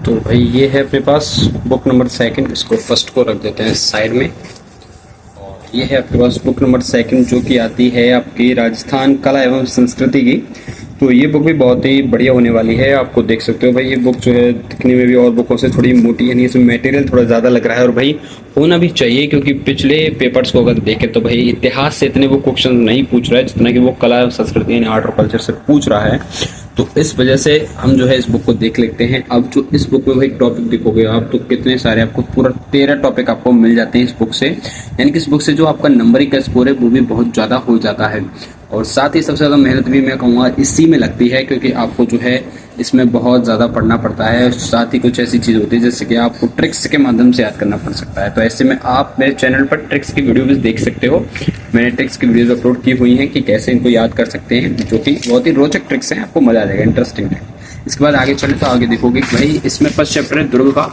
तो भाई ये है अपने पास बुक नंबर सेकंड, इसको फर्स्ट को रख देते हैं साइड में। और ये है आपके पास बुक नंबर सेकंड जो कि आती है आपकी राजस्थान कला एवं संस्कृति की। तो ये बुक भी बहुत ही बढ़िया होने वाली है, आपको देख सकते हो भाई। ये बुक जो है दिखने में भी और बुकों से थोड़ी मोटी, यानी इसमें मटेरियल थोड़ा ज़्यादा लग रहा है, और भाई होना भी चाहिए क्योंकि पिछले पेपर्स को अगर देखें तो भाई इतिहास से इतने वो क्वेश्चन नहीं पूछ रहा है जितना कि वो कला एवं संस्कृति यानी आर्ट और कल्चर से पूछ रहा है। तो इस वजह से हम जो है इस बुक को देख लेते हैं। अब जो इस बुक में भाई टॉपिक देखोगे आप तो कितने सारे आपको पूरा 13 टॉपिक आपको मिल जाते हैं इस बुक से, यानी कि इस बुक से जो आपका नंबरिंग का स्कोर है वो भी बहुत ज़्यादा हो जाता है। और साथ ही सबसे ज़्यादा मेहनत भी मैं कहूँगा इसी में लगती है, क्योंकि आपको जो है इसमें बहुत ज़्यादा पढ़ना पड़ता है। साथ ही कुछ ऐसी चीज़ होती है जैसे कि आपको ट्रिक्स के माध्यम से याद करना पड़ सकता है। तो ऐसे में आप मेरे चैनल पर ट्रिक्स की वीडियो भी देख सकते हो। मैंने ट्रिक्स की वीडियोज अपलोड की हुई हैं कि कैसे इनको याद कर सकते हैं, जो कि बहुत ही रोचक ट्रिक्स हैं, आपको मजा आ जाएगा, इंटरेस्टिंग है। इसके बाद आगे चले तो आगे देखोगे भाई इसमें फर्स्ट चैप्टर है दुर्ग का।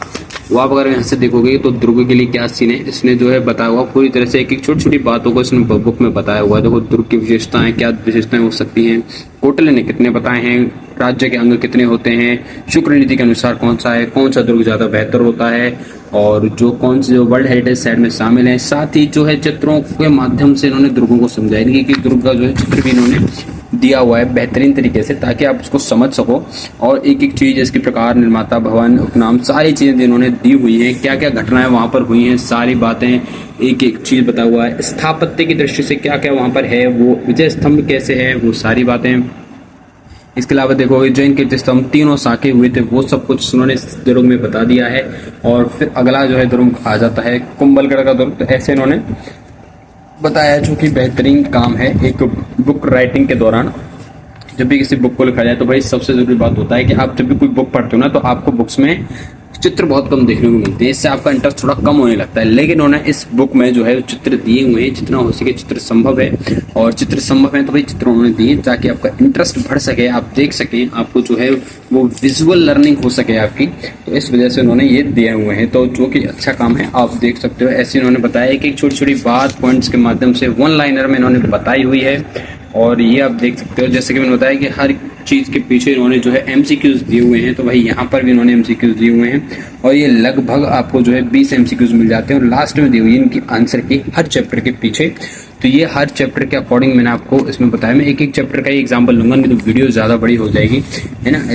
वो आप अगर यहाँ से देखोगे तो दुर्ग के लिए क्या सीन है, इसने जो है बताया हुआ पूरी तरह से, एक एक छोटी छोटी बातों को इसने बुक में बताया हुआ है। देखो दुर्ग की विशेषताएं, क्या विशेषताएं हो सकती हैं, कोटले ने कितने बताए हैं, राज्य के अंग कितने होते हैं, शुक्र नीति के अनुसार कौन सा है, कौन सा दुर्ग ज्यादा बेहतर होता है, और जो कौन से जो वर्ल्ड हेरिटेज साइट में शामिल है। साथ ही जो है चित्रों के माध्यम से इन्होंने दुर्गों को समझाया कि दुर्ग का जो है चित्र भी इन्होंने दिया हुआ है बेहतरीन तरीके से, ताकि आप उसको समझ सको। और एक एक चीज इसके प्रकार, निर्माता, भवन, उपनाम, सारी चीजें इन्होंने दी हुई हैं, क्या क्या घटनाएं वहां पर हुई हैं, सारी बातें एक एक चीज बता हुआ है। स्थापत्य की दृष्टि से क्या क्या वहां पर है, वो विजय स्तंभ कैसे है, वो सारी बातें। इसके अलावा देखोगे जैन कीर्ति स्तंभ तीनों साके हुए थे, वो सब कुछ उन्होंने दुर्ग में बता दिया है। और फिर अगला जो है दुर्ग आ जाता है कुंभलगढ़ का दुर्ग। तो ऐसे इन्होंने बताया, जो कि बेहतरीन काम है एक बुक राइटिंग के दौरान। जब भी किसी बुक को लिखा जाए तो भाई सबसे जरूरी बात होता है कि आप जब भी कोई बुक पढ़ते हो ना, तो आपको बुक्स में चित्र बहुत कम देखने को मिलते हैं, इससे आपका इंटरेस्ट थोड़ा कम होने लगता है। लेकिन उन्होंने इस बुक में जो है चित्र दिए हुए हैं, जितना हो सके चित्र संभव है, और चित्र संभव है तो भाई चित्र उन्होंने दिए ताकि आपका इंटरेस्ट बढ़ सके, आप देख सकें, आपको जो है वो विजुअल लर्निंग हो सके आपकी। तो इस वजह से उन्होंने ये दिए हुए हैं, तो जो कि अच्छा काम है, आप देख सकते हो। ऐसे उन्होंने बताया एक एक छोटी छोटी बात पॉइंट्स के माध्यम से वन लाइनर में इन्होंने बताई हुई है। और ये आप देख सकते हो, जैसे कि मैंने बताया कि हर चीज के पीछे इन्होंने जो है एमसीक्यूज दिए हुए हैं, तो भाई यहाँ पर भी इन्होंने एमसीक्यूज दिए हुए हैं, और ये लगभग आपको जो है 20 एमसीक्यूज मिल जाते हैं, और लास्ट में दी हुई है इनकी आंसर की हर चैप्टर के पीछे। तो ये हर चैप्टर के अकॉर्डिंग मैंने आपको इसमें बताया। मैं एक एक चैप्टर का ही एग्जाम्पल लूंगा, नहीं तो वीडियो ज्यादा बड़ी हो जाएगी, है ना।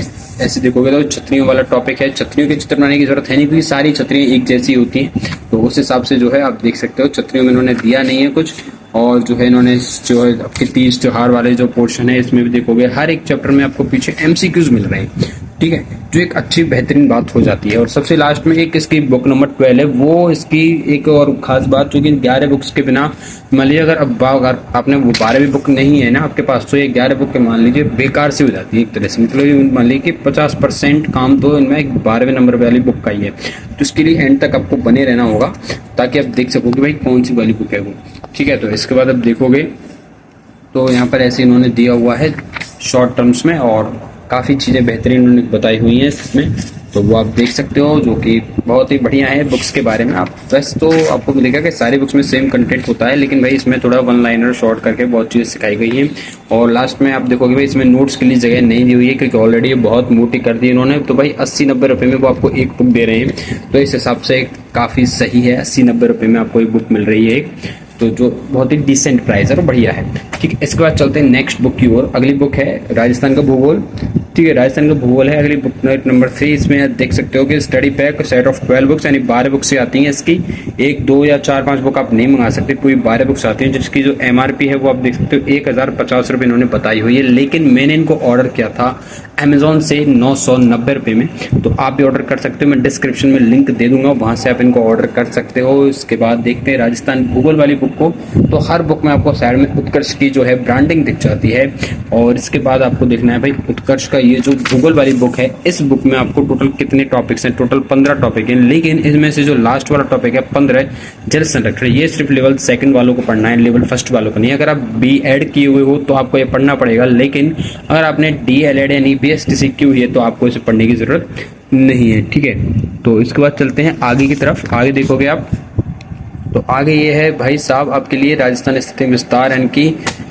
ऐसे देखोगे तो छतरियों वाला टॉपिक है, छतरियों के चित्र बनाने की जरूरत है नहीं क्योंकि सारी छतरियां एक जैसी होती हैं। तो उस हिसाब से जो है आप देख सकते हो, छतरियों में इन्होंने दिया नहीं है कुछ। और जो है इन्होंने जो है आपके तीज त्योहार वाले जो पोर्शन है, इसमें भी देखोगे हर एक चैप्टर में आपको पीछे एमसीक्यूज मिल रहे हैं, ठीक है, जो एक अच्छी बेहतरीन बात हो जाती है। और सबसे लास्ट में एक इसकी बुक नंबर 12 है, वो इसकी एक और खास बात, जो कि 11 बुक्स के बिना, मान लीजिए अगर अब अगर आपने वो 12वीं बुक नहीं है ना आपके पास, तो ये 11 बुक के मान लीजिए बेकार से हो जाती है एक तरह से। मतलब मान लीजिए कि 50% काम तो इनमें 12वें नंबर वाली बुक का ही है। तो इसके लिए एंड तक आपको बने रहना होगा ताकि आप देख सको कि भाई कौन सी वाली बुक है वो, ठीक है। तो इसके बाद अब देखोगे तो यहाँ पर ऐसे इन्होंने दिया हुआ है शॉर्ट टर्म्स में, और काफ़ी चीज़ें बेहतरीन उन्होंने बताई हुई हैं इसमें, तो वो आप देख सकते हो, जो कि बहुत ही बढ़िया है बुक्स के बारे में। आप वैसे तो आपको मिलेगा कि सारी बुक्स में सेम कंटेंट होता है, लेकिन भाई इसमें थोड़ा वन लाइनर शॉर्ट करके बहुत चीज़ें सिखाई गई हैं। और लास्ट में आप देखोगे भाई इसमें नोट्स के लिए जगह नहीं दी हुई है, क्योंकि ऑलरेडी बहुत मोटी कर दी इन्होंने। तो भाई 80-90 रुपये में वो आपको एक बुक दे रहे हैं, तो इस हिसाब से काफ़ी सही है। 80-90 रुपये में आपको एक बुक मिल रही है, तो जो बहुत ही डिसेंट प्राइस है और बढ़िया है, ठीक है। इसके बाद चलते हैं नेक्स्ट बुक की ओर। अगली बुक है राजस्थान का भूगोल, ठीक है, राजस्थान का भूगोल है अगली बुक नंबर 3। इसमें देख सकते हो कि study pack set of 12 books, यानी 12 बुक्स से आती हैं इसकी। 1, 2 या 4, 5 बुक आप नहीं मंगा सकते, पूरी 12 बुक्स आती हैं, जिसकी जो MRP है वो आप देख सकते हो 1050 रुपये इन्होंने बताई हुई है। लेकिन मैंने इनको ऑर्डर किया था अमेजोन से 990 रुपये में, तो आप भी ऑर्डर कर सकते हो, मैं डिस्क्रिप्शन में लिंक दे दूंगा, वहां से आप इनको ऑर्डर कर सकते हो। इसके बाद देखते हैं राजस्थान भूगोल वाली बुक को, तो हर बुक में आपको साइड में उत्कर्ष की जो है ब्रांडिंग दिख जाती है। और इसके बाद आपको देखना है भाई उत्कर्ष का ये जो भूगोल वाली बुक है, इस बुक में आपको टोटल कितने टॉपिक्स हैं, टोटल 15 टॉपिक हैं, लेकिन इसमें से जो लास्ट वाला टॉपिक है 15 जल संरक्षण, ये सिर्फ लेवल 2 वालों को पढ़ना है, लेवल 1 वालों को नहीं। अगर आप BEd किए हुए हो तो आपको ये पढ़ना पड़ेगा, लेकिन अगर आपने DLED यानी BSTC की हुई है तो आपको इसे पढ़ने की जरूरत नहीं है, ठीक है। तो इसके बाद चलते हैं आगे की तरफ। आगे देखोगे आप तो आगे ये है भाई साहब आपके लिए राजस्थान स्थिति विस्तार यानी कि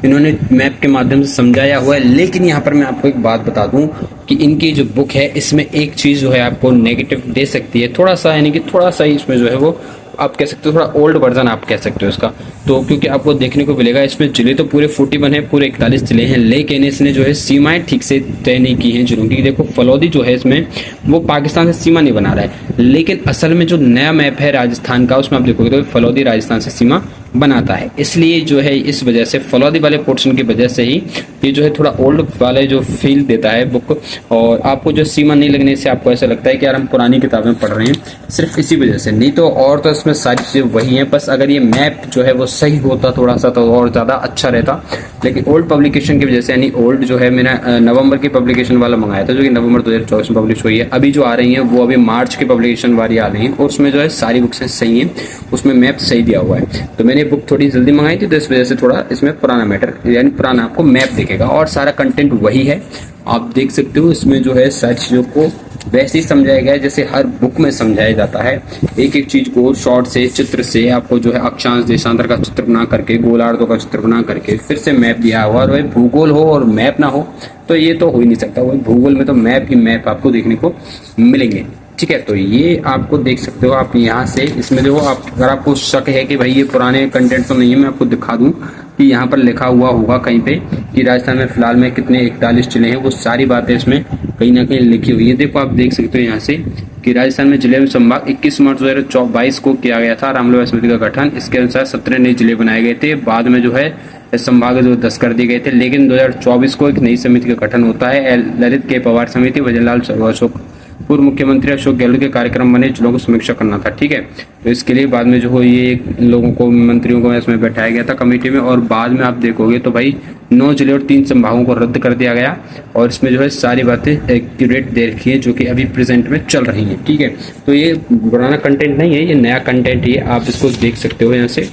इन्होंने मैप के माध्यम से समझाया हुआ है। लेकिन यहाँ पर मैं आपको एक बात बता दूं कि इनकी जो बुक है इसमें एक चीज़ जो है आपको नेगेटिव दे सकती है थोड़ा सा, यानी कि थोड़ा सा ही इसमें जो है वो आप कह सकते हो थोड़ा ओल्ड वर्जन आप कह सकते हो इसका। तो क्योंकि आपको देखने को मिलेगा इसमें जिले तो पूरे 41 है, पूरे 41 जिले हैं, लेकिन इसने जो है सीमाएं ठीक से तय नहीं की हैं जिलों की। देखो फलौदी जो है इसमें वो पाकिस्तान से सीमा नहीं बना रहा है, लेकिन असल में जो नया मैप है राजस्थान का उसमें आप देखोगे तो फलौदी राजस्थान से सीमा बनाता है। इसलिए जो है इस वजह से फलौदी वाले पोर्शन की वजह से ही ये जो है थोड़ा ओल्ड वाले जो फील देता है बुक, और आपको जो सीमा नहीं लगने से आपको ऐसा लगता है कि यार हम पुरानी किताबें पढ़ रहे हैं, सिर्फ इसी वजह से। नहीं तो और तो इसमें सारी चीज़ें वही हैं, बस अगर ये मैप जो है वो सही होता थोड़ा सा तो और ज़्यादा अच्छा रहता। लेकिन ओल्ड पब्लिकेशन की वजह से, यानी ओल्ड जो है मैंने नवंबर की पब्लिकेशन वाला मंगाया था जो कि नवंबर 2024 में पब्लिश हुई है। अभी जो आ रही है वो अभी मार्च की पब्लिकेशन वाली आ रही है और उसमें जो है सारी बुक्स सही हैं, उसमें मैप सही दिया हुआ है। तो मैंने बुक थोड़ी जल्दी मंगाई थी तो इस वजह से थोड़ा इसमें पुराना मैटर यानी पुराना आपको मैप दिखेगा और सारा कंटेंट वही है। आप देख सकते हो इसमें जो है सारी चीज़ों को वैसे ही समझाया गया है जैसे हर बुक में समझाया जाता है। एक एक चीज को शॉर्ट से चित्र से आपको जो है अक्षांश देशांतर का चित्र बना करके, गोलार्धों का चित्र बना करके फिर से मैप दिया हुआ। और वही भूगोल हो और मैप ना हो तो ये तो हो ही नहीं सकता। वही भूगोल में तो मैप ही मैप आपको देखने को मिलेंगे। ठीक है, तो ये आपको देख सकते हो आप यहाँ से। इसमें देखो आप अगर आपको शक है कि भाई ये पुराने कंटेंट तो नहीं है, मैं आपको दिखा दूं कि यहाँ पर लिखा हुआ होगा कहीं पे कि राजस्थान में फिलहाल में कितने 41 जिले हैं, वो सारी बातें इसमें कहीं ना कहीं लिखी हुई है। देखो आप देख सकते हो यहाँ से कि राजस्थान में जिले में संभाग 21 मार्च 2022 को किया गया था रामलला समिति का गठन। इसके अनुसार 17 नए जिले बनाए गए थे। बाद में जो है संभाग जो 10 कर दिए गए थे, लेकिन 2024 को एक नई समिति का गठन होता है। ललित के पवार समिति, भजनलाल अशोक पूर्व मुख्यमंत्री अशोक गहलोत के कार्यक्रम बने जिलों को समीक्षा करना था। ठीक है, तो इसके लिए बाद में जो हो ये इन लोगों को मंत्रियों को इसमें बैठाया गया था कमेटी में, और बाद में आप देखोगे तो भाई 9 जिले और 3 संभागों को रद्द कर दिया गया। और इसमें जो है सारी बातें एक्यूरेट दे रखी है जो कि अभी प्रेजेंट में चल रही है। ठीक है, तो ये पुराना कंटेंट नहीं है, ये नया कंटेंट ही है, आप इसको देख सकते हो यहाँ से।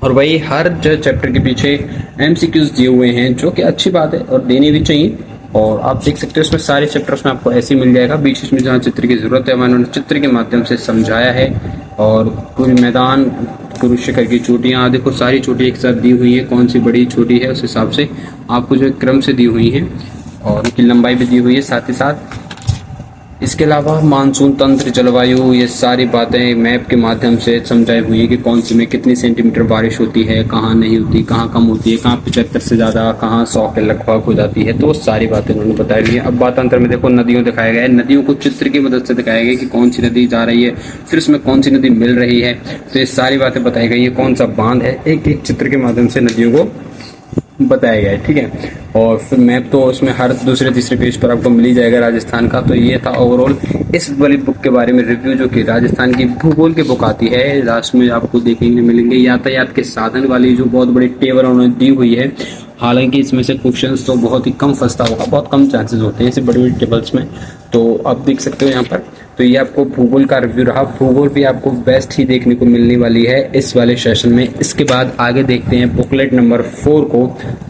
और वही हर जो चैप्टर के पीछे MCQs दिए हुए हैं जो कि अच्छी बात है और देनी भी चाहिए। और आप देख सकते हो इसमें सारे चैप्टर्स में आपको ऐसे ही मिल जाएगा। बीच बीच में जहाँ चित्र की जरूरत है उन्होंने चित्र के माध्यम से समझाया है। और पूरी मैदान, पुरुष शिखर की चोटियाँ, देखो सारी चोटियाँ एक साथ दी हुई है, कौन सी बड़ी चोटी है उस हिसाब से आपको जो क्रम से दी हुई है और उनकी लंबाई भी दी हुई है साथ ही साथ। इसके अलावा मानसून तंत्र, जलवायु, ये सारी बातें मैप के माध्यम से समझाई हुई है कि कौन सी में कितनी सेंटीमीटर बारिश होती है, कहाँ नहीं होती, कहाँ कम होती है, कहाँ 75 से ज़्यादा, कहाँ 100 के लगभग हो जाती है। तो सारी बातें उन्होंने बताई हुई है। अब बात अंतर में देखो नदियों दिखाया गया है, नदियों को चित्र की मदद से दिखाया गया कि कौन सी नदी जा रही है, फिर उसमें कौन सी नदी मिल रही है। तो ये सारी बातें बताई गई है, कौन सा बांध है, एक एक चित्र के माध्यम से नदियों को बताया गया है। ठीक है, और फिर मैप तो उसमें हर दूसरे तीसरे पेज पर आपको मिल ही जाएगा राजस्थान का। तो ये था ओवरऑल इस वाली बुक के बारे में रिव्यू, जो कि राजस्थान की भूगोल की बुक आती है। लास्ट में आपको देखने मिलेंगे यातायात के साधन वाली जो बहुत बड़ी टेबल उन्होंने दी हुई है। हालांकि इसमें से क्वेश्चंस तो बहुत ही कम फंसता होगा, बहुत कम चांसेस होते हैं ऐसे बड़ी बड़ी टेबल्स में। तो आप देख सकते हो यहाँ पर। तो ये आपको भूगोल का रिव्यू रहा। भूगोल भी आपको बेस्ट ही देखने को मिलने वाली है इस वाले सेशन में। इसके बाद आगे देखते हैं बुकलेट नंबर 4 को।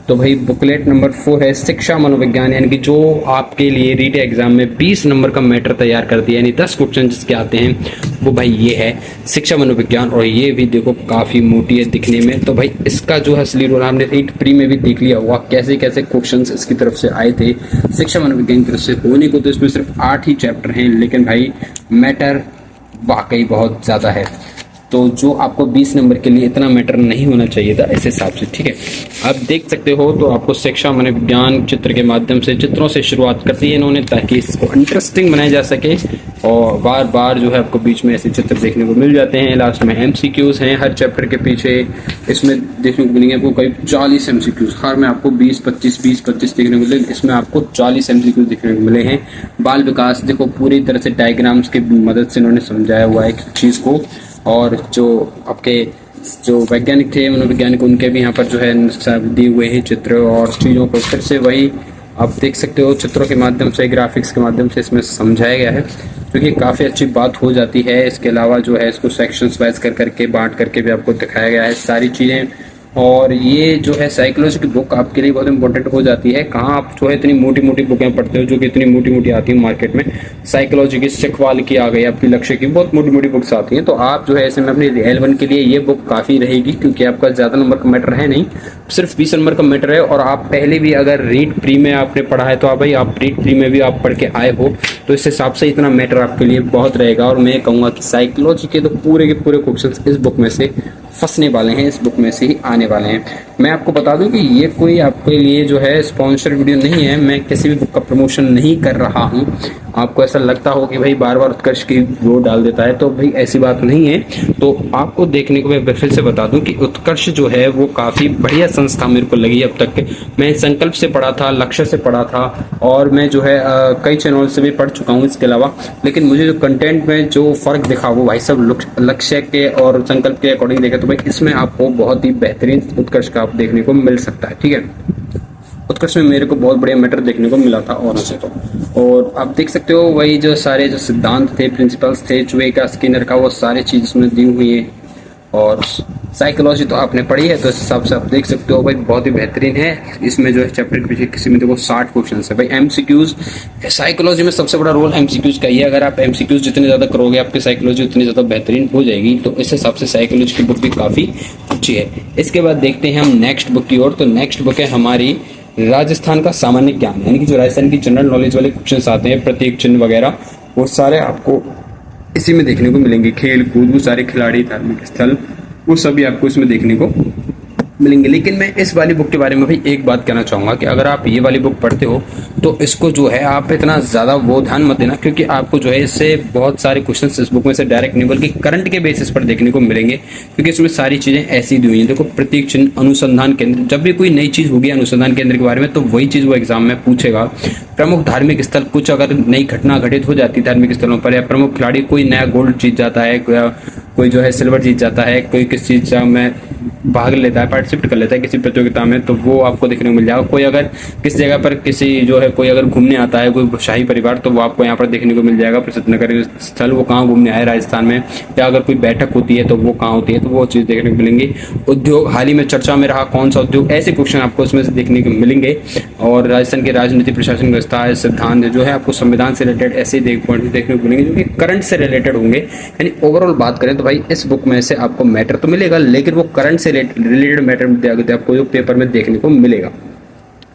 तो भाई बुकलेट नंबर 4 है शिक्षा मनोविज्ञान, यानी कि जो आपके लिए रीट एग्जाम में 20 नंबर का मैटर तैयार करती है, यानी 10 क्वेश्चन जिसके आते हैं वो भाई ये है शिक्षा मनोविज्ञान। और ये भी देखो काफी मोटी है दिखने में। तो भाई इसका जो है असली रोल हमने रीट प्री में भी देख लिया हुआ, कैसे कैसे क्वेश्चन इसकी तरफ से आए थे शिक्षा मनोविज्ञान की तरफ से। होने को तो इसमें सिर्फ 8 ही चैप्टर हैं, लेकिन भाई मैटर वाकई बहुत ज्यादा है। तो जो आपको 20 नंबर के लिए इतना मैटर नहीं होना चाहिए था इस हिसाब से। ठीक है, आप देख सकते हो। तो आपको शिक्षा मनोविज्ञान चित्र के माध्यम से, चित्रों से शुरुआत करती है इन्होंने ताकि इसको इंटरेस्टिंग बनाया जा सके। और बार बार जो है आपको बीच में ऐसे चित्र देखने को मिल जाते हैं। लास्ट में MCQs हैं हर चैप्टर के पीछे, इसमें देखने को मिलेंगे आपको करीब 40 MCQs। हर में आपको 20-25 देखने को मिले, इसमें आपको 40 MCQs देखने को मिले हैं। बाल विकास देखो पूरी तरह से डायग्राम्स की मदद से इन्होंने समझाया हुआ है एक चीज को। और जो आपके जो वैज्ञानिक थे मनोवैज्ञानिक, उनके भी यहाँ पर जो है दिए हुए हैं चित्र और चीज़ों को फिर से वही आप देख सकते हो चित्रों के माध्यम से, ग्राफिक्स के माध्यम से इसमें समझाया गया है, क्योंकि काफ़ी अच्छी बात हो जाती है। इसके अलावा जो है इसको सेक्शंस वाइज कर करके बांट करके भी आपको दिखाया गया है सारी चीज़ें। और ये जो है साइकोलॉजी की बुक आपके लिए बहुत इंपॉर्टेंट हो जाती है। कहाँ आप जो है इतनी मोटी मोटी बुकें पढ़ते हो जो कि इतनी मोटी मोटी आती है मार्केट में, साइकोलॉजी की, सिखवाल की आ गई, आपकी लक्ष्य की, बहुत मोटी मोटी बुक्स आती हैं। तो आप जो है ऐसे में अपनी L1 के लिए ये बुक काफ़ी रहेगी, क्योंकि आपका ज़्यादा नंबर का मैटर है नहीं, सिर्फ 20 नंबर का मैटर है। और आप पहले भी अगर रीड प्री में आपने पढ़ा है तो आप भाई आप रीड प्री में भी आप पढ़ के आए हो, तो इस हिसाब से इतना मैटर आपके लिए बहुत रहेगा। और मैं कहूँगा कि साइकोलॉजी के तो पूरे के पूरे क्वेश्चंस इस बुक में से फंसने वाले हैं, इस बुक में से ही आने वाले हैं। मैं आपको बता दूं कि ये कोई आपके लिए जो है स्पॉन्सर वीडियो नहीं है, मैं किसी भी बुक का प्रमोशन नहीं कर रहा हूं। आपको ऐसा लगता हो कि भाई बार बार उत्कर्ष की वो डाल देता है, तो भाई ऐसी बात नहीं है। तो आपको देखने को मैं फिर से बता दूं कि उत्कर्ष जो है वो काफ़ी बढ़िया संस्था मेरे को लगी अब तक। मैं संकल्प से पढ़ा था, लक्ष्य से पढ़ा था, और मैं जो है कई चैनल से भी पढ़ चुका हूँ इसके अलावा। लेकिन मुझे जो कंटेंट में जो फ़र्क दिखा वो भाई सब लक्ष्य के और संकल्प के अकॉर्डिंग देखे तो भाई इसमें आपको बहुत ही बेहतरीन उत्कर्ष का आप देखने को मिल सकता है। ठीक है, उत्कर्ष में मेरे को बहुत बढ़िया मैटर देखने को मिला था और से तो। और आप देख सकते हो वही जो सारे जो सिद्धांत थे, प्रिंसिपल्स थे, चुहे का, स्किनर का, वो सारी चीज़ उसमें दी हुई है। और साइकोलॉजी तो आपने पढ़ी है, तो इस हिसाब से आप देख सकते हो भाई बहुत ही बेहतरीन है। इसमें जो है चैप्टर के पीछे किसी में देखो 60 क्वेश्चन है भाई। एमसीक्यूज साइकोलॉजी में सबसे बड़ा रोल एमसीक्यूज का ही है। अगर आप एमसीक्यूज जितने ज़्यादा करोगे आपकी साइकोलॉजी उतनी ज़्यादा बेहतरीन हो जाएगी। तो इस हिसाब से साइकोलॉजी की बुक भी काफ़ी अच्छी है। इसके बाद देखते हैं हम नेक्स्ट बुक की ओर। तो नेक्स्ट बुक है हमारी राजस्थान का सामान्य ज्ञान, यानी कि जो राजस्थान की जनरल नॉलेज वाले क्वेश्चन आते हैं, प्रतीक चिन्ह वगैरह, वो सारे आपको इसी में देखने को मिलेंगे। खेल कूद, वो सारे खिलाड़ी, धार्मिक स्थल, वो सभी आपको इसमें देखने को मिलेंगे। लेकिन मैं इस वाली बुक के बारे में भाई एक बात कहना चाहूँगा कि अगर आप ये वाली बुक पढ़ते हो तो इसको जो है आप इतना ज़्यादा वो ध्यान मत देना, क्योंकि आपको जो है इससे बहुत सारे क्वेश्चंस इस बुक में से डायरेक्ट नहीं बल्कि करंट के बेसिस पर देखने को मिलेंगे, क्योंकि इसमें सारी चीज़ें ऐसी दी हुई हैं। देखो, प्रतीक चिन्ह, अनुसंधान केंद्र, जब भी कोई नई चीज़ होगी अनुसंधान केंद्र के बारे में तो वही चीज़ वो एग्जाम में पूछेगा। प्रमुख धार्मिक स्थल, कुछ अगर नई घटना घटित हो जाती है धार्मिक स्थलों पर, या प्रमुख खिलाड़ी कोई नया गोल्ड जीत जाता है, कोई जो है सिल्वर जीत जाता है, कोई किस चीज़ में भाग लेता है, पार्टिसिपेट कर लेता है किसी प्रतियोगिता में, तो वो आपको देखने को मिल जाएगा। कोई अगर किस जगह पर किसी जो है कोई अगर घूमने आता है, कोई शाही परिवार, तो वो आपको यहाँ पर देखने को मिल जाएगा। प्रसिद्ध नगर स्थल, वो कहाँ घूमने आए राजस्थान में, या अगर कोई बैठक होती है तो वो कहाँ होती है, तो वो चीज़ देखने को मिलेंगी। उद्योग, हाल ही में चर्चा में रहा कौन सा उद्योग, ऐसे क्वेश्चन आपको इसमें से देखने को मिलेंगे। और राजस्थान की राजनीति, प्रशासन व्यवस्था, सिद्धांत जो है आपको संविधान से रिलेटेड ऐसे पॉइंट देखने को मिलेंगे जो कि करंट से रिलेटेड होंगे। यानी ओवरऑल बात करें तो भाई इस बुक में से आपको मैटर तो मिलेगा, लेकिन वो करंट से रिलेटेड मैटर आपको जो पेपर में देखने को मिलेगा।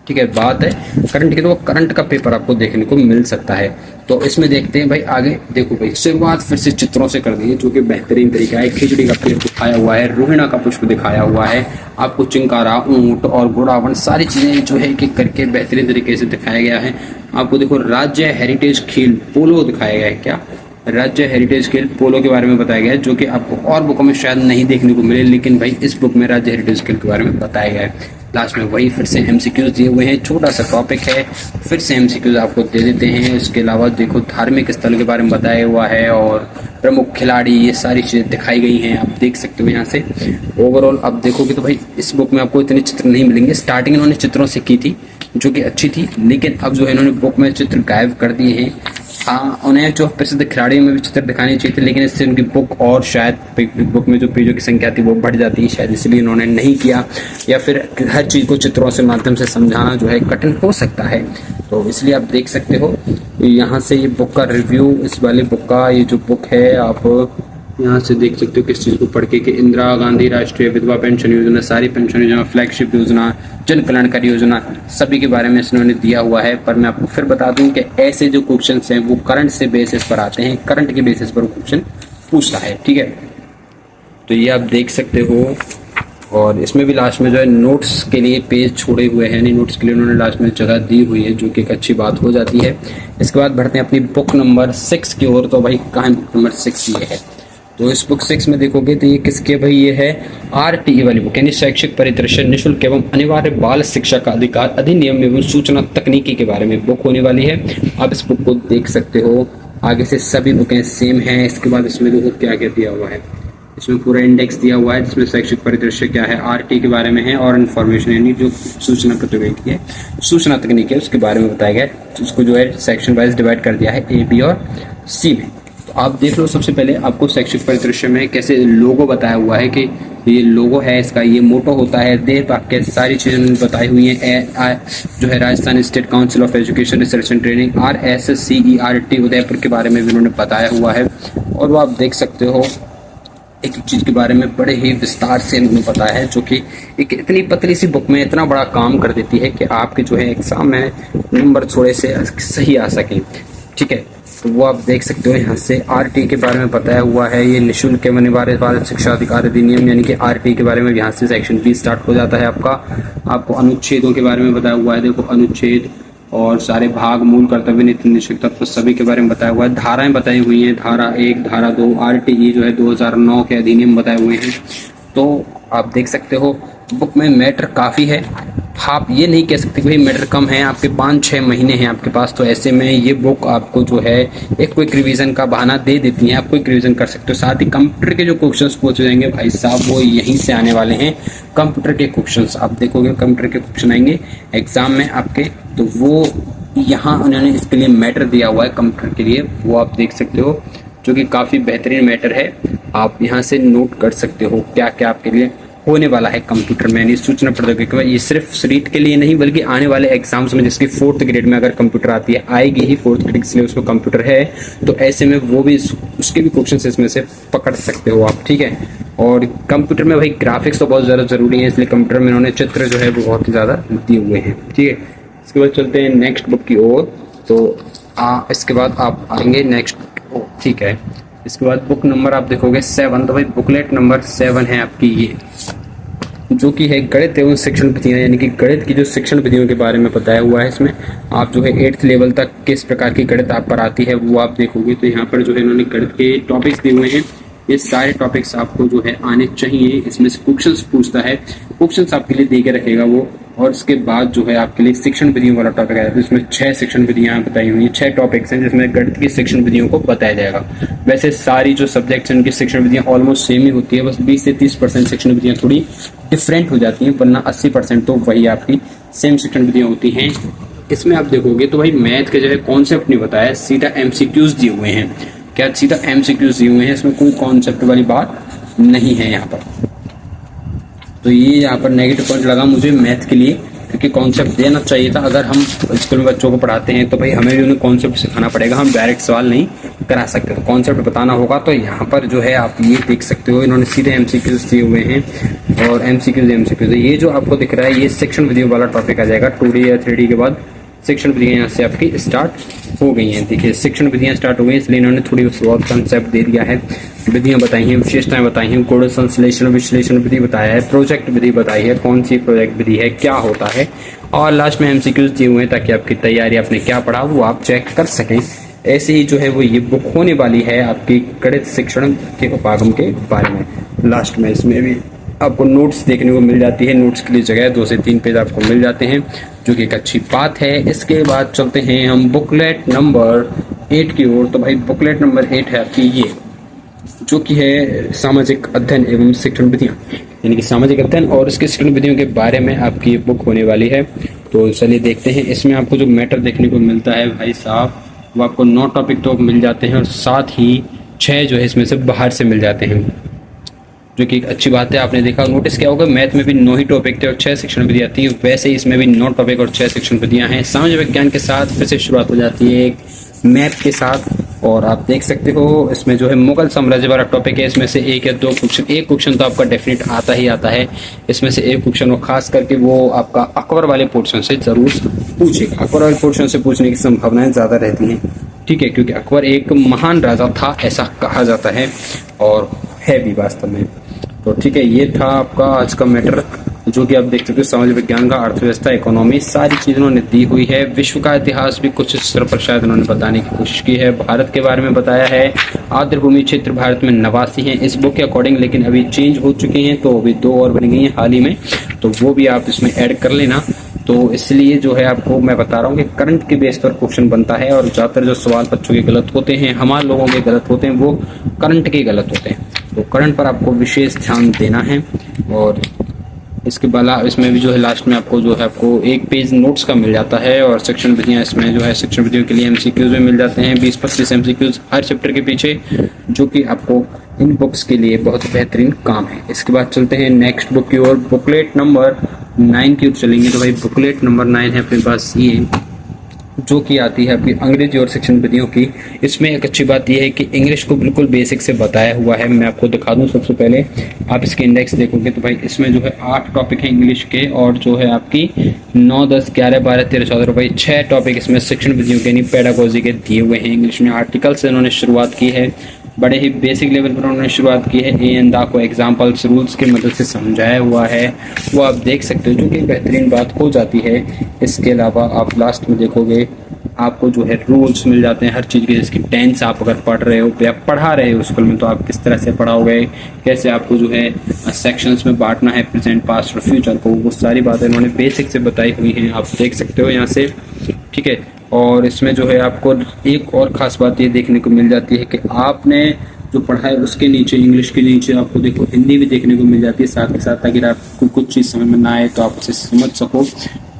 ठीक है, बात है करंट की, तो वो करंट का पेपर आपको देखने को मिल सकता है। तो इसमें देखते हैं भाई आगे। देखो भाई, शुरुआत फिर से चित्रों से कर दी है, जो कि बेहतरीन तरीका है। खिचड़ी का पेड़ दिखाया हुआ है, रोहिणा का पुष्प दिखाया हुआ है, आपको चिंकारा, ऊंट और घोड़ावन सारी चीजें जो है कि करके बेहतरीन तरीके से दिखाया गया है। आपको देखो राज्य हेरिटेज खेल पोलो दिखाया गया है। क्या राज्य हेरिटेज खेल पोलो के बारे में बताया गया है, जो कि आपको और बुकों में शायद नहीं देखने को मिले, लेकिन भाई इस बुक में राज्य हेरिटेज खेल के बारे में बताया गया है। लास्ट में वही फिर से एमसीक्यूज दिए हुए हैं, छोटा सा टॉपिक है, फिर से एमसीक्यूज आपको दे देते हैं। इसके अलावा देखो धार्मिक स्थल के बारे में बताया हुआ है और प्रमुख खिलाड़ी, ये सारी चीज़ें दिखाई गई हैं, आप देख सकते हो यहाँ से। ओवरऑल आप देखोगे तो भाई इस बुक में आपको इतने चित्र नहीं मिलेंगे। स्टार्टिंग इन्होंने चित्रों से की थी जो कि अच्छी थी, लेकिन अब जो है इन्होंने बुक में चित्र गायब कर दिए हैं। हाँ, उन्हें जो प्रसिद्ध खिलाड़ियों में भी चित्र दिखाने चाहिए थे, लेकिन इससे उनकी बुक और शायद बुक में जो पेजों की संख्या थी वो बढ़ जाती, शायद इसलिए इन्होंने नहीं किया, या फिर हर चीज़ को चित्रों से माध्यम से समझाना जो है कठिन हो सकता है। तो इसलिए आप देख सकते हो यहाँ से ये बुक का रिव्यू, इस वाले बुक का ये जो बुक है आप यहाँ से देख सकते हो किस चीज़ को पढ़ के, कि इंदिरा गांधी राष्ट्रीय विधवा पेंशन योजना, सारी पेंशन योजना, फ्लैगशिप योजना, जन कल्याणकारी योजना, सभी के बारे में इन्होंने दिया हुआ है। पर मैं आपको फिर बता दूं कि ऐसे जो क्वेश्चन हैं वो करंट से बेसिस पर आते हैं, करंट के बेसिस पर क्वेश्चन पूछता है। ठीक है, तो ये आप देख सकते हो। और इसमें भी लास्ट में जो है नोट्स के लिए पेज छोड़े हुए हैं, यानी नोट्स के लिए उन्होंने लास्ट में जगह दी हुई है, जो कि एक अच्छी बात हो जाती है। इसके बाद बढ़ते हैं अपनी बुक नंबर 6 की ओर। तो भाई कहाँ बुक नंबर 6 ये है, तो इस बुक 6 में देखोगे तो ये किसके भाई, ये है RTE वाली बुक, यानी शैक्षिक परिदृश्य, निःशुल्क एवं अनिवार्य बाल शिक्षा का अधिकार अधिनियम एवं सूचना तकनीकी के बारे में बुक होने वाली है। आप इस बुक को देख सकते हो। आगे से सभी बुकें सेम हैं। इसके बाद इसमें देखो क्या क्या दिया हुआ है, इसमें पूरा इंडेक्स दिया हुआ है, जिसमें शैक्षिक परिदृश्य क्या है, RTE के बारे में है, और इन्फॉर्मेशन यानी जो सूचना प्रौद्योगिकी है, सूचना तकनीक है, उसके बारे में बताया गया है। उसको जो है सेक्शन वाइज डिवाइड कर दिया है A, B और C में। तो आप देख लो, सबसे पहले आपको शैक्षिक परिदृश्य में कैसे लोगो बताया हुआ है कि ये लोगो है इसका, ये मोटो होता है, देह वाक्य, सारी चीजें बताई हुई हैं। जो है Rajasthan state council of education research and training RSCERT Udaipur के बारे में भी उन्होंने बताया हुआ है। और वो आप देख सकते हो एक चीज के बारे में बड़े ही विस्तार से उन्होंने बताया है, जो कि एक इतनी पतली सी बुक में इतना बड़ा काम कर देती है कि आपके जो है एग्जाम में नंबर थोड़े से सही आ सकें। ठीक है, तो वो आप देख सकते हो यहाँ से RT के बारे में बताया हुआ है। ये निःशुल्क एवं अनिवार्य बाल शिक्षा अधिकार अधिनियम यानी कि RT के बारे में यहाँ से सेक्शन 20 स्टार्ट हो जाता है आपका। आपको अनुच्छेदों के बारे में बताया हुआ है, देखो अनुच्छेद और सारे भाग, मूल, कर्तव्य, नीति, निश्चित तत्व सभी के बारे में बताया हुआ है। धाराएं बताई हुई हैं, धारा 1, धारा 2, RTE जो है 2009 के अधिनियम बताए हुए हैं। तो आप देख सकते हो बुक में मैटर काफ़ी है। आप ये नहीं कह सकते कि भाई मैटर कम है, आपके 5-6 महीने हैं आपके पास, तो ऐसे में ये बुक आपको जो है एक क्विक रिवीजन का बहाना दे देती है, आप क्विक रिवीजन कर सकते हो। साथ ही कंप्यूटर के जो क्वेश्चंस पूछे जाएंगे भाई साहब वो यहीं से आने वाले हैं। कंप्यूटर के क्वेश्चंस आप देखोगे, कंप्यूटर के क्वेश्चन आएंगे एग्जाम में आपके, तो वो यहाँ उन्होंने इसके लिए मैटर दिया हुआ है कंप्यूटर के लिए, वो आप देख सकते हो, जो कि काफ़ी बेहतरीन मैटर है। आप यहाँ से नोट कर सकते हो क्या क्या आपके लिए होने वाला है कंप्यूटर में, यानी सूचना प्रौद्योगिकी में। ये सिर्फ सीट के लिए नहीं बल्कि आने वाले एग्जाम्स में, जिसकी 4th ग्रेड में अगर कंप्यूटर आती है, आएगी ही 4th ग्रेड इसलिए उसको कंप्यूटर है, तो ऐसे में वो भी उसके भी क्वेश्चन इसमें से पकड़ सकते हो आप। ठीक है, और कंप्यूटर में भाई ग्राफिक्स तो बहुत ज़्यादा जरूरी है, इसलिए कंप्यूटर में उन्होंने चित्र जो है वो बहुत ही ज़्यादा दिए हुए हैं। ठीक है, इसके बाद चलते हैं नेक्स्ट बुक की ओर। तो इसके बाद आप आएंगे नेक्स्ट, ठीक है, इसके बाद बुक नंबर आप देखोगे 7। तो भाई बुकलेट नंबर 7 है आपकी ये, जो कि है गणित एवं शिक्षण विधियां, यानी कि गणित की जो शिक्षण विधियों के बारे में बताया हुआ है। इसमें आप जो है 8th लेवल तक किस प्रकार की गणित आप पर आती है वो आप देखोगे। तो यहाँ पर जो है इन्होंने गणित के टॉपिक्स दिए हुए हैं, ये सारे टॉपिक्स आपको जो है आने चाहिए। इसमें से क्वेश्चंस पूछता है, क्वेश्चंस आपके लिए दे के रखेगा वो। और उसके बाद जो है आपके लिए शिक्षण विधियों वाला टॉपिक है, इसमें 6 शिक्षण विधियां बताई हुई हैं, 6 टॉपिक्स हैं जिसमें गणित की शिक्षण विधियों को बताया जाएगा। वैसे सारी जो सब्जेक्ट्स हैं उनकी शिक्षण विधियां ऑलमोस्ट सेम ही होती है, बस 20 से 30% शिक्षण विधियां थोड़ी डिफरेंट हो जाती हैं, वरना 80% तो वही आपकी सेम शिक्षण विधियां होती हैं। इसमें आप देखोगे तो भाई मैथ के जो है कॉन्सेप्ट नहीं बताया, सीधा MCQs दिए हुए हैं। क्या सीधा MCQs दिए हुए हैं, इसमें कोई कॉन्सेप्ट वाली बात नहीं है यहाँ पर। तो ये यहाँ पर नेगेटिव पॉइंट लगा मुझे मैथ के लिए, क्योंकि कॉन्सेप्ट देना चाहिए था। अगर हम स्कूल में बच्चों को पढ़ाते हैं तो भाई हमें भी उन्हें कॉन्सेप्ट सिखाना पड़ेगा, हम डायरेक्ट सवाल नहीं करा सकते, तो कॉन्सेप्ट बताना होगा। तो यहाँ पर जो है आप ये देख सकते हो इन्होंने सीधे MCQs दिए हुए हैं, और MCQs ये जो आपको दिख रहा है ये सेक्शन विधियों वाला टॉपिक आ जाएगा। 2D या 3D के बाद शिक्षण विधियां यहाँ से आपकी स्टार्ट हो गई हैं। देखिए शिक्षण विधियां स्टार्ट हो गई, इसलिए इन्होंने थोड़ी बहुत कंसेप्ट दे दिया है, विधियां बताई हैं, विशेषताएं बताई हैं, गुण संश्लेषण विश्लेषण विधि बताया है, प्रोजेक्ट विधि बताई है, कौन सी प्रोजेक्ट विधि है, क्या होता है, और लास्ट में MCQs दिए हुए हैं ताकि आपकी तैयारी आपने क्या पढ़ा वो आप चेक कर सकें। ऐसे ही जो है वो ये बुक होने वाली है आपकी गणित शिक्षण के उपागम के बारे में। लास्ट में इसमें भी आपको नोट्स देखने को मिल जाती है, नोट्स के लिए जगह 2 से 3 पेज आपको मिल जाते हैं, जो कि एक अच्छी बात है। इसके बाद चलते हैं हम बुकलेट नंबर 8 की ओर। तो भाई बुकलेट नंबर 8 है आपकी ये, जो कि है सामाजिक अध्ययन एवं शिक्षण विधियां, यानी कि सामाजिक अध्ययन और इसके शिक्षण विधियों के बारे में आपकी ये बुक होने वाली है। तो चलिए देखते हैं इसमें आपको जो मैटर देखने को मिलता है भाई साहब, वो आपको 9 टॉपिक तो मिल जाते हैं, और साथ ही 6 जो है इसमें से बाहर से मिल जाते हैं, जो कि एक अच्छी बात है। आपने देखा नोटिस क्या होगा, मैथ में भी 9 ही टॉपिक थे और 6 शिक्षण विधियां थी, वैसे ही इसमें भी 9 टॉपिक और 6 शिक्षण विधियां हैं। सामाजिक विज्ञान के साथ फिर से शुरुआत हो जाती है एक मैथ के साथ, और आप देख सकते हो इसमें जो है मुगल साम्राज्य वाला टॉपिक है। इसमें से 1 या 2 क्वेश्चन, एक क्वेश्चन तो आपका डेफिनेट आता ही आता है, इसमें से एक क्वेश्चन, और खास करके वो आपका अकबर वाले पोर्शन से जरूर पूछेगा। अकबर वाले पोर्शन से पूछने की संभावनाएं ज्यादा रहती हैं, ठीक है, क्योंकि अकबर एक महान राजा था ऐसा कहा जाता है, और है भी वास्तव में। तो ठीक है, ये था आपका आज का मैटर, जो कि आप देख सकते हो समाज विज्ञान का, अर्थव्यवस्था, इकोनॉमी, सारी चीजें उन्होंने दी हुई है। विश्व का इतिहास भी कुछ इस तरह पर शायद उन्होंने बताने की कोशिश की है। भारत के बारे में बताया है, आर्द्रभूमि क्षेत्र भारत में 89 हैं इस बुक के अकॉर्डिंग, लेकिन अभी चेंज हो चुके हैं, तो अभी 2 और बन गई हैं हाल ही में, तो वो भी आप इसमें ऐड कर लेना। तो इसलिए जो है आपको मैं बता रहा हूँ कि करंट के बेस पर क्वेश्चन बनता है, और ज्यादातर जो सवाल बच्चों के गलत होते हैं, हमारे लोगों के गलत होते हैं, वो करंट के गलत होते हैं। तो करंट पर आपको विशेष ध्यान देना है। और इसके बाला इसमें भी जो है लास्ट में आपको जो है आपको एक पेज नोट्स का मिल जाता है, और सेक्शन विधियाँ इसमें जो है सेक्शन विधियों के लिए एमसीक्यूज भी मिल जाते हैं 20-25 एमसीक्यूज हर चैप्टर के पीछे, जो कि आपको इन बुक्स के लिए बहुत बेहतरीन काम है। इसके बाद चलते हैं नेक्स्ट बुक की ओर, बुकलेट नंबर 9 की ओर चलेंगे। तो भाई बुकलेट नंबर 9 है अपने पास ये, जो कि आती है आपकी अंग्रेजी और सेक्शन विधियों की। इसमें एक अच्छी बात यह है कि इंग्लिश को बिल्कुल बेसिक से बताया हुआ है। मैं आपको दिखा दूं, सबसे पहले आप इसके इंडेक्स देखोगे तो भाई इसमें जो है 8 टॉपिक है इंग्लिश के, और जो है आपकी 9, 10, 11, 12, 13, 14 भाई 6 टॉपिक इसमें सेक्शन विधियों के यानी पेडागोजी के दिए हुए हैं। इंग्लिश में आर्टिकल से इन्होंने शुरुआत की है, बड़े ही बेसिक लेवल पर उन्होंने शुरुआत की है। ए एंड दा को एग्जाम्पल्स रूल्स की मदद से समझाया हुआ है, वो आप देख सकते हो, जो कि बेहतरीन बात हो जाती है। इसके अलावा आप लास्ट में देखोगे आपको जो है रूल्स मिल जाते हैं हर चीज़ के, जिसकी टेंस आप अगर पढ़ रहे हो या पढ़ा रहे हो स्कूल में तो आप किस तरह से पढ़ाओगे, कैसे आपको जो है सेक्शंस में बांटना है प्रेजेंट, पास्ट और फ्यूचर को, वो सारी बातें इन्होंने बेसिक से बताई हुई हैं, आप देख सकते हो यहाँ से, ठीक है। और इसमें जो है आपको एक और ख़ास बात ये देखने को मिल जाती है कि आपने जो पढ़ा है उसके नीचे, इंग्लिश के नीचे आपको देखो हिंदी भी देखने को मिल जाती है साथ के साथ, ताकि आपको कुछ चीज़ समझ में ना आए तो आप उसे समझ सको।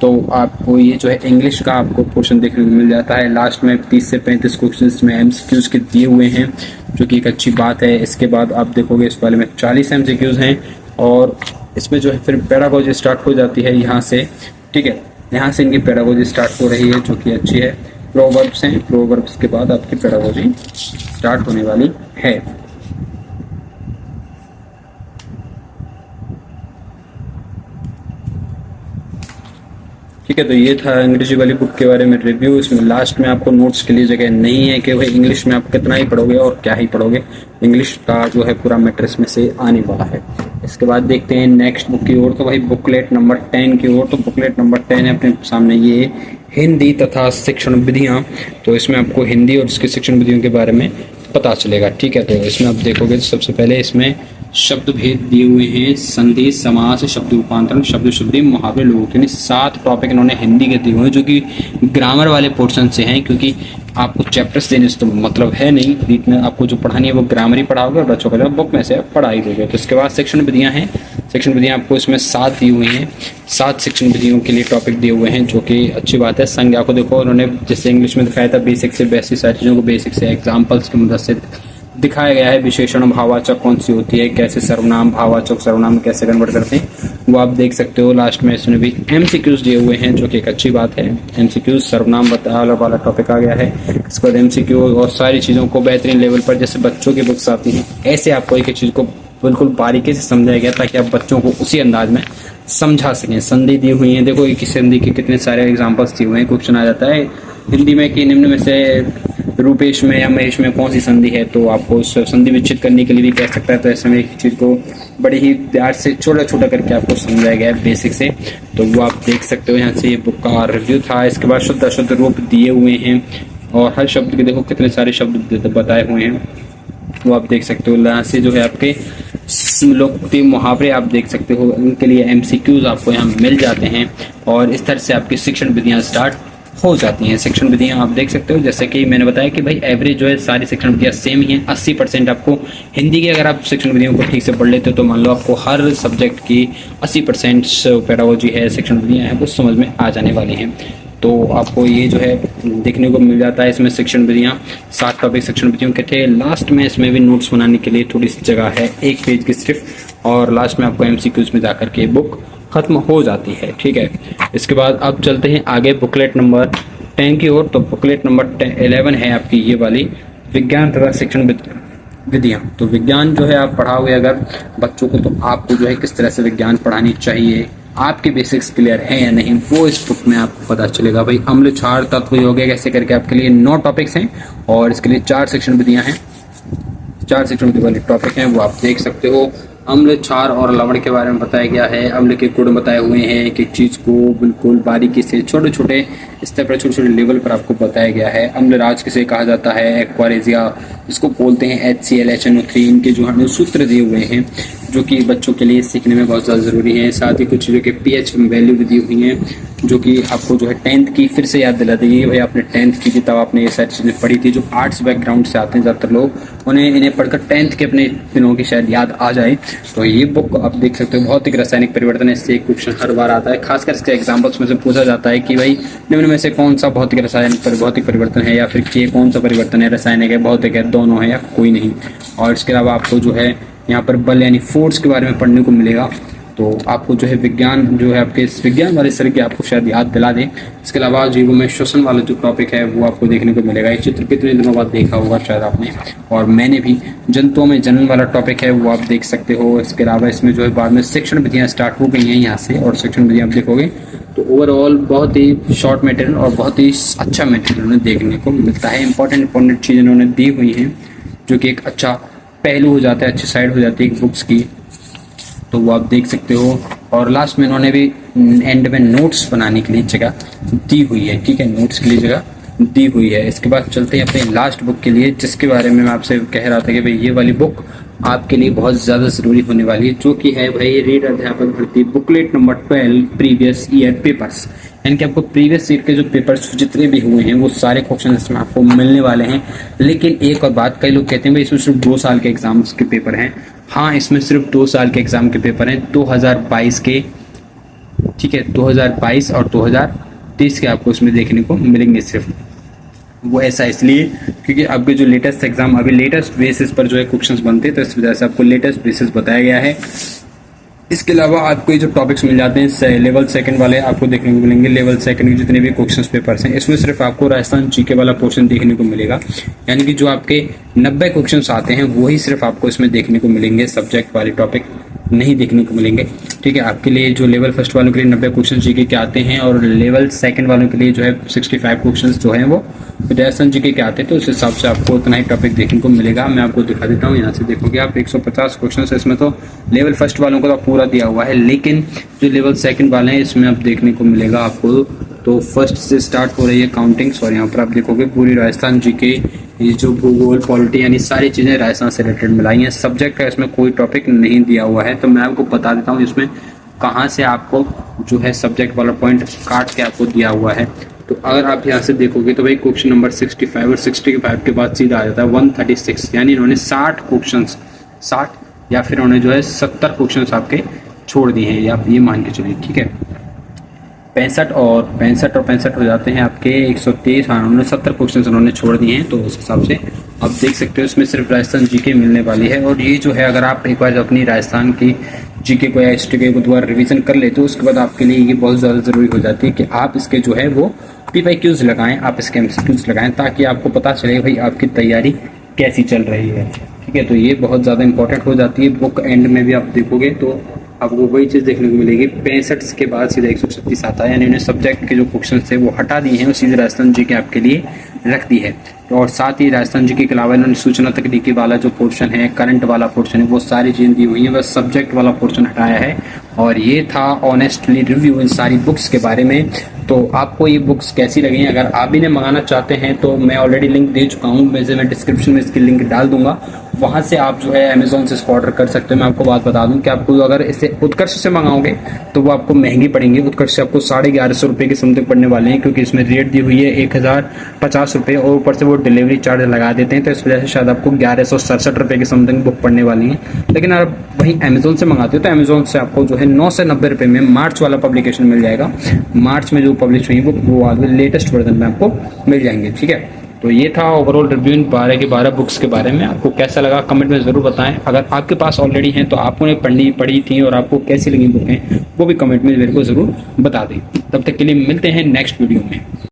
तो आपको ये जो है इंग्लिश का आपको पोर्शन देखने को मिल जाता है। लास्ट में 30 से 35 क्वेश्चंस में एमसीक्यूज के दिए हुए हैं, जो कि एक अच्छी बात है। इसके बाद आप देखोगे इस वाले में 40 एमसीक्यूज हैं, और इसमें जो है फिर पेडागोजी स्टार्ट हो जाती है यहाँ से, ठीक है। यहाँ से इनकी पेडागोजी स्टार्ट हो रही है, जो कि अच्छी है। प्रोवर्ब्स हैं, प्रोवर्ब्स के बाद आपकी पेडागोजी स्टार्ट होने वाली है। ठीक है, तो ये था अंग्रेजी वाली बुक के बारे में रिव्यू। इसमें लास्ट में आपको नोट्स के लिए जगह नहीं है कि भाई इंग्लिश में आप कितना ही पढ़ोगे और क्या ही पढ़ोगे, इंग्लिश का जो है पूरा मैटर इसमें से आने वाला है। इसके बाद देखते हैं नेक्स्ट बुक की ओर, तो भाई बुकलेट नंबर 10 की ओर। तो बुकलेट नंबर 10 है अपने सामने ये, हिंदी तथा शिक्षण विधियाँ। तो इसमें आपको हिंदी और इसके शिक्षण विधियों के बारे में पता चलेगा, ठीक है। तो इसमें आप देखोगे सबसे पहले इसमें शब्द भेद दिए हुए हैं, संधि, समास, शब्द रूपांतरण, शब्द शुद्धि, मुहावरे, लोग, यानी 7 टॉपिक इन्होंने हिंदी के दिए हुए हैं, जो कि ग्रामर वाले पोर्शन से हैं, क्योंकि आपको चैप्टर्स देने से तो मतलब है नहीं, बीच में आपको जो पढ़ानी है वो ग्रामर ही पढ़ाओगे और बच्चों को बुक में से पढ़ा ही दोगे। तो इसके बाद सेक्शन विधियाँ हैं, सेक्शन विधियाँ आपको इसमें 7 दी हुई हैं, 7 सेक्शन विधियों के लिए टॉपिक दिए हुए हैं, जो कि अच्छी बात है। संज्ञा को देखो उन्होंने जैसे इंग्लिश में दिखाया था बेसिक से बेसिक सारी चीज़ों को बेसिक से एग्जाम्पल्स की मदद से दिखाया गया है। विशेषण भाववाचक कौन सी होती है, कैसे सर्वनाम भाववाचक सर्वनाम कैसे कन्वर्ट करते हैं, वो आप देख सकते हो। लास्ट में इसमें भी एमसीक्यूज दिए हुए हैं, जो कि एक अच्छी बात है। एमसीक्यूज सर्वनाम बताया वाला टॉपिक आ गया है। इसके बाद एमसीक्यू और सारी चीज़ों को बेहतरीन लेवल पर, जैसे बच्चों की बुक्स आती हैं, ऐसे आपको एक चीज़ को बिल्कुल बारीकी से समझाया गया ताकि आप बच्चों को उसी अंदाज में समझा सकें। संधि दी हुई है, देखो कि संधि के कितने सारे एग्जाम्पल्स दिए हुए हैं। क्वेश्चन आ जाता है हिंदी में कि निम्न में से रूपेश में या महेश में कौन सी संधि है, तो आपको उस संधि विच्छेद करने के लिए भी कह सकता है। तो ऐसे में एक चीज़ को बड़ी ही प्यार से छोटा छोटा करके आपको समझाया गया है बेसिक से, तो वो आप देख सकते हो। यहाँ से ये बुक का रिव्यू था। इसके बाद शुद्ध अशुद्ध रूप दिए हुए हैं, और हर शब्द के देखो कितने सारे शब्द बताए हुए हैं, वो आप देख सकते हो। यहाँ से जो है आपके लोकोक्ति मुहावरे आप देख सकते हो, उनके लिए एमसीक्यूज आपको यहाँ मिल जाते हैं, और इस तरह से आपकी शिक्षण विधियाँ स्टार्ट हो जाती हैं। शिक्षण विधियाँ आप देख सकते हो, जैसे कि मैंने बताया कि भाई एवरेज जो है सारी शिक्षण विधियाँ सेम ही हैं। 80% आपको हिंदी की अगर आप शिक्षण विधियों को ठीक से पढ़ लेते हो तो मान लो आपको हर सब्जेक्ट की 80% पेडागोजी है, शिक्षण विधियाँ हैं, वो समझ में आ जाने वाली हैं। तो आपको ये जो है देखने को मिल जाता है। इसमें शिक्षण विधियाँ 7 टॉपिक शिक्षण विधियों के थे। लास्ट में इसमें भी नोट्स बनाने के लिए थोड़ी सी जगह है, 1 पेज की सिर्फ, और लास्ट में आपको एमसीक्यूज में जाकर के बुक खत्म हो जाती है, ठीक है। इसके बाद अब चलते हैं आगे बुकलेट नंबर 10 की ओर। तो बुकलेट नंबर 11 है आपकी ये वाली, विज्ञान तथा शिक्षण विधियाँ। तो विज्ञान जो है आप पढ़ाओगे अगर बच्चों को, तो आपको जो है किस तरह से विज्ञान पढ़ानी चाहिए, आपके बेसिक्स क्लियर हैं या नहीं, वो इस बुक में आपको पता चलेगा। भाई अम्ल, क्षार, तत्व, यौगिक कैसे करके आपके लिए 9 टॉपिक्स हैं, और इसके लिए 4 शिक्षण विधियाँ हैं, 4 शिक्षण विधि वाले टॉपिक हैं, वो आप देख सकते हो। अम्ल, क्षार और लवण के बारे में बताया गया है। अम्ल के गुण बताए हुए हैं, एक एक चीज़ को बिल्कुल बारीकी से छोटे छोटे स्तर पर, छोटे छोटे लेवल पर आपको बताया गया है। अम्लराज किसे कहा जाता है, एक्वारेजिया जिसको बोलते हैं, HCl, HNO3, इनके जो हमें सूत्र दिए हुए हैं। जो कि बच्चों के लिए सीखने में बहुत ज़्यादा ज़रूरी है। साथ ही कुछ चीज़ों के पीएच वैल्यू भी दी हुई हैं जो कि आपको जो है 10th की फिर से याद दिला देगी। भाई आपने 10th की भी तब आपने ये सारी चीज़ें पढ़ी थी। जो आर्ट्स बैकग्राउंड से आते हैं ज़्यादातर लोग, उन्हें इन्हें पढ़कर 10th के अपने दिनों की शायद याद आ जाए। तो ये बुक आप देख सकते हो, भौतिक रासायनिक परिवर्तन है। इससे एक क्वेश्चन हर बार आता है, खासकर इसके एग्जाम्पल्स में से पूछा जाता है कि भाई निम्न में से कौन सा भौतिक परिवर्तन है, या फिर के कौन सा परिवर्तन है, रासायनिक है, भौतिक है, दोनों है या कोई नहीं। और इसके अलावा आपको जो है यहाँ पर बल यानी फोर्स के बारे में पढ़ने को मिलेगा। तो आपको जो है विज्ञान जो है आपके इस विज्ञान वाले सर की आपको शायद याद दिला दें। इसके अलावा जीवों में श्वसन वाला जो टॉपिक है वो आपको देखने को मिलेगा। ये चित्र कितने दिनों बाद देखा होगा शायद आपने, और मैंने भी। जंतुओं में जनन वाला टॉपिक है वो आप देख सकते हो। इसके अलावा इसमें जो है बाद में शिक्षण विधियाँ स्टार्ट हो गई हैं यहाँ से, और शिक्षण विधियाँ आप देखोगे तो ओवरऑल बहुत ही शॉर्ट मटेरियल और बहुत ही अच्छा मटेरियल उन्हें देखने को मिलता है। इंपॉर्टेंट चीज़ इन्होंने दी हुई हैं जो कि एक अच्छा पहलू हो जाता है, अच्छी साइड हो जाती है बुक्स की, तो वो आप देख सकते हो। और लास्ट में इन्होंने भी एंड में नोट्स बनाने के लिए जगह दी हुई है, ठीक है, नोट्स के लिए जगह दी हुई है। इसके बाद चलते हैं अपने लास्ट बुक के लिए, जिसके बारे में मैं आपसे कह रहा था कि भाई ये वाली बुक आपके लिए बहुत ज़्यादा ज़रूरी होने वाली है, जो कि है भाई रीड अध्यापक भर्ती booklet number 12 previous year papers. यानी कि आपको प्रीवियस ईयर के जो पेपर्स जितने भी हुए हैं वो सारे क्वेश्चन इसमें आपको मिलने वाले हैं। लेकिन एक और बात, कई लोग कहते हैं भाई इसमें सिर्फ 2 साल के एग्जाम्स के पेपर हैं। हाँ, इसमें सिर्फ 2 साल के एग्जाम के पेपर हैं, 2022 के, ठीक है, 2022 और 2023 के आपको इसमें देखने को मिलेंगे सिर्फ। वो ऐसा इसलिए क्योंकि आपके जो लेटेस्ट एग्जाम अभी लेटेस्ट बेसिस पर जो है क्वेश्चंस बनते हैं, तो इस वजह से आपको लेटेस्ट बेसिस बताया गया है। इसके अलावा आपको ये जो टॉपिक्स मिल जाते हैं लेवल सेकंड वाले आपको देखने को मिलेंगे। लेवल सेकंड के जितने भी क्वेश्चंस पेपर्स हैं इसमें सिर्फ आपको राजस्थान जीके वाला पोर्शन देखने को मिलेगा। यानी कि जो आपके 90 क्वेश्चंस आते हैं वही सिर्फ आपको इसमें देखने को मिलेंगे, सब्जेक्ट वाले टॉपिक नहीं देखने को मिलेंगे, ठीक है। आपके लिए जो लेवल फर्स्ट वालों के लिए 90 क्वेश्चन जीके के आते हैं, और लेवल सेकंड वालों के लिए जो है 65 क्वेश्चन जो हैं वो राजस्थान जीके के आते हैं। तो उस हिसाब से आपको उतना ही टॉपिक देखने को मिलेगा। मैं आपको दिखा देता हूँ, यहाँ से देखोगे आप 150 क्वेश्चन इसमें तो लेवल फर्स्ट वालों को तो पूरा दिया हुआ है, लेकिन जो लेवल सेकंड वाले हैं इसमें आप देखने को मिलेगा आपको तो फर्स्ट से स्टार्ट हो रही है काउंटिंग्स, और यहाँ पर आप देखोगे पूरी राजस्थान जीके, ये जो भूगोल पॉलिटी यानी सारी चीज़ें राजस्थान से रिलेटेड मिलाई हैं। सब्जेक्ट का इसमें कोई टॉपिक नहीं दिया हुआ है, तो मैं आपको बता देता हूँ इसमें कहाँ से आपको जो है सब्जेक्ट वाला पॉइंट काट के आपको दिया हुआ है। तो अगर आप यहाँ से देखोगे तो भाई क्वेश्चन नंबर 65 और 65 के बाद सीधा आ जाता है 136, यानी इन्होंने 60 क्वेश्चन 60 या फिर उन्होंने जो है 70 क्वेश्चन आपके छोड़ दिए हैं, या आप ये मान के चलिए, ठीक है। 65 और 65 हो जाते हैं आपके 123। हाँ, उन्होंने 70 क्वेश्चन उन्होंने छोड़ दिए हैं, तो उस हिसाब से आप देख सकते हो इसमें सिर्फ राजस्थान जीके मिलने वाली है। और ये जो है अगर आप एक बार अपनी राजस्थान की जीके को या हिस्ट्री के दोबारा रिवीजन कर लेते हो, उसके बाद आपके लिए ये बहुत ज़्यादा ज़रूरी हो जाती है कि आप इसके जो है वो PYQs लगाएं, आप इसके MCQs लगाएं, ताकि आपको पता चले भाई आपकी तैयारी कैसी चल रही है, ठीक है। तो ये बहुत ज़्यादा इंपॉर्टेंट हो जाती है। बुक एंड में भी आप देखोगे तो आपको वही चीज़ देखने को मिलेगी। 65 के बाद सीधा 136 आता है, यानी उन्हें सब्जेक्ट के जो क्वेश्चन थे वो हटा दिए हैं और सीधे राजस्थान जीके आपके लिए रख दी है। और साथ ही राजस्थान जीके के अलावा इन्होंने सूचना तकनीकी वाला जो पोर्शन है, करंट वाला पोर्शन है, वो सारी चीज़ें दी हुई हैं, बस सब्जेक्ट वाला पोर्शन हटाया है। और ये था ऑनेस्टली रिव्यू इन सारी बुक्स के बारे में। तो आपको ये बुक्स कैसी लगी? अगर आप भी ने मंगाना चाहते हैं तो मैं ऑलरेडी लिंक दे चुका हूँ, वैसे मैं डिस्क्रिप्शन में इसकी लिंक डाल दूंगा, वहाँ से आप जो है अमेजोन से इसको ऑर्डर कर सकते हो। मैं आपको बात बता दूं कि आपको अगर इसे उत्कर्ष से मंगाओगे तो वो आपको महंगी पड़ेंगी। उत्कर्ष से आपको 1150 रुपये के समथिंग पड़ने वाले हैं, क्योंकि इसमें रेट दी हुई है 1050 रुपये, और ऊपर से वो डिलीवरी चार्ज लगा देते हैं, तो इस वजह से शायद आपको 1167 रुपये की समथिंग बुक पड़ने वाली है। लेकिन अगर वहीं अमेजोन से मंगाते हो तो अमेजोन से आपको जो है 9 से 90 रुपये में मार्च वाला पब्लिकेशन मिल जाएगा। मार्च में जो पब्लिश हुई वो आगे लेटेस्ट वर्जन में आपको मिल जाएंगे, ठीक है। तो ये था ओवरऑल रिव्यू इन 12 के 12 बुक्स के बारे में। आपको कैसा लगा कमेंट में ज़रूर बताएं। अगर आपके पास ऑलरेडी हैं तो आपने पढ़ी थी और आपको कैसी लगी बुकें, वो भी कमेंट में मेरे को ज़रूर बता दें। तब तक के लिए मिलते हैं नेक्स्ट वीडियो में।